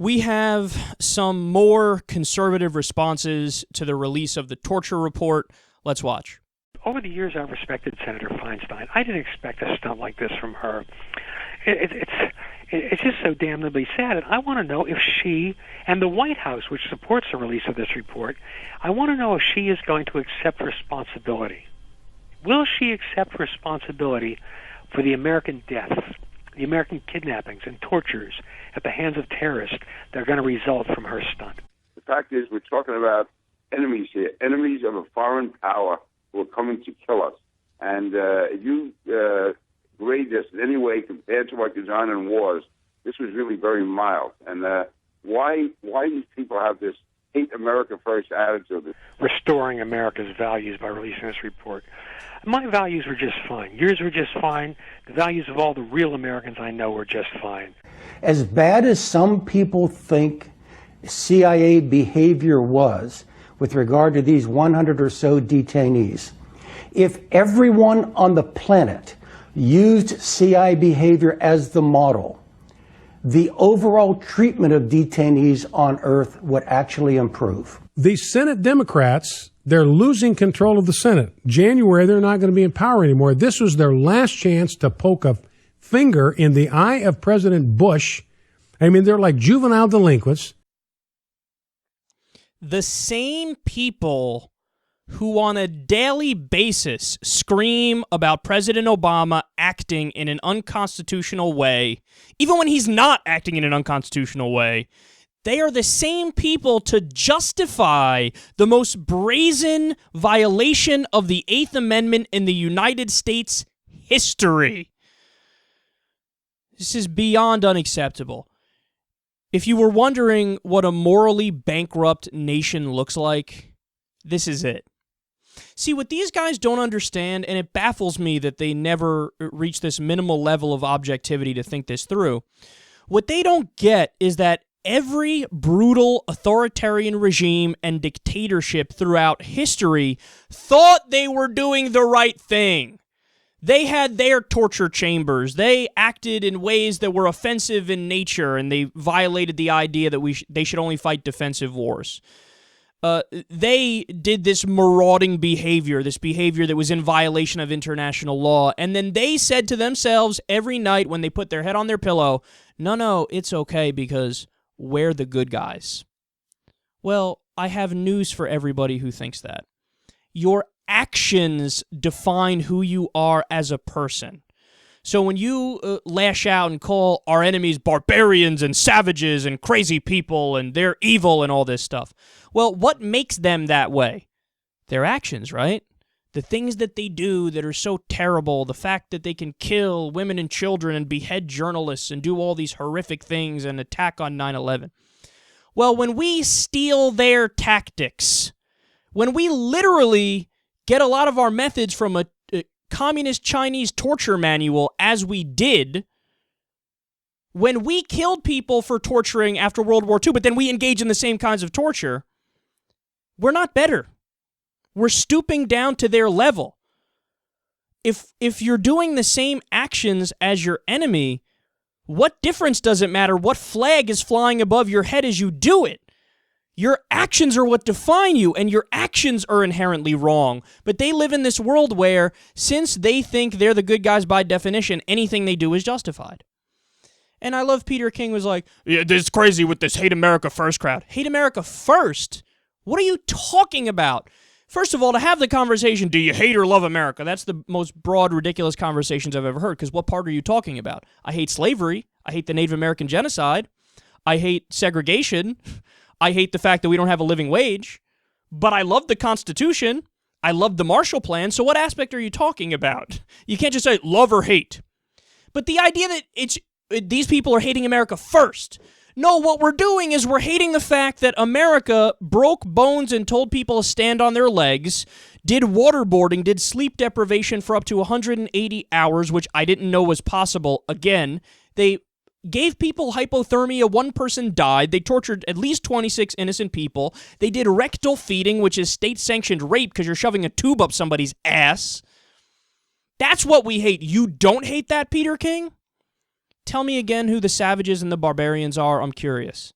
We have some more conservative responses to the release of the torture report. Let's watch. Over the years, I've respected Senator Feinstein. I didn't expect a stunt like this from her. It's just so damnably sad. And I want to know if she and the White House, which supports the release of this report, I want to know if she is going to accept responsibility. Will she accept responsibility for the American deaths, the American kidnappings and tortures at the hands of terrorists that are going to result from her stunt? The fact is, we're talking about enemies here, enemies of a foreign power who are coming to kill us. And if you grade this in any way compared to what goes on in wars, this was really very mild. And why these people have this hate America first attitude? Restoring America's values by releasing this report. My values were just fine. Yours were just fine. The values of all the real Americans I know were just fine. As bad as some people think CIA behavior was with regard to these 100 or so detainees, if everyone on the planet used CIA behavior as the model, the overall treatment of detainees on Earth would actually improve. The Senate Democrats, they're losing control of the Senate. January, they're not going to be in power anymore. This was their last chance to poke a finger in the eye of President Bush. I mean, they're like juvenile delinquents. The same people who on a daily basis scream about President Obama acting in an unconstitutional way, even when he's not acting in an unconstitutional way, they are the same people to justify the most brazen violation of the Eighth Amendment in the United States history. This is beyond unacceptable. If you were wondering what a morally bankrupt nation looks like, this is it. See, what these guys don't understand, and it baffles me that they never reach this minimal level of objectivity to think this through, what they don't get is that every brutal authoritarian regime and dictatorship throughout history thought they were doing the right thing. They had their torture chambers. They acted in ways that were offensive in nature, and they violated the idea that they should only fight defensive wars. They did this marauding behavior, this behavior that was in violation of international law, and then they said to themselves every night when they put their head on their pillow, no, it's okay because we're the good guys. Well, I have news for everybody who thinks that. Your actions define who you are as a person. So when you lash out and call our enemies barbarians and savages and crazy people and they're evil and all this stuff, well, what makes them that way? Their actions, right? The things that they do that are so terrible, the fact that they can kill women and children and behead journalists and do all these horrific things and attack on 9/11. Well, when we steal their tactics, when we literally get a lot of our methods from a communist Chinese torture manual, as we did, when we killed people for torturing after World War II, but then we engage in the same kinds of torture, we're not better. We're stooping down to their level. If you're doing the same actions as your enemy, what difference does it matter what flag is flying above your head as you do it? Your actions are what define you, and your actions are inherently wrong. But they live in this world where, since they think they're the good guys by definition, anything they do is justified. And I love Peter King was like, yeah, this is crazy with this Hate America First crowd. Hate America First? What are you talking about? First of all, to have the conversation, do you hate or love America? That's the most broad, ridiculous conversations I've ever heard, because what part are you talking about? I hate slavery. I hate the Native American genocide. I hate segregation. I hate the fact that we don't have a living wage, but I love the Constitution. I love the Marshall Plan. So what aspect are you talking about? You can't just say love or hate. But the idea that these people are hating America first. No, what we're doing is we're hating the fact that America broke bones and told people to stand on their legs, did waterboarding, did sleep deprivation for up to 180 hours, which I didn't know was possible. Again, they gave people hypothermia, one person died, they tortured at least 26 innocent people, they did rectal feeding, which is state-sanctioned rape because you're shoving a tube up somebody's ass. That's what we hate. You don't hate that, Peter King? Tell me again who the savages and the barbarians are, I'm curious.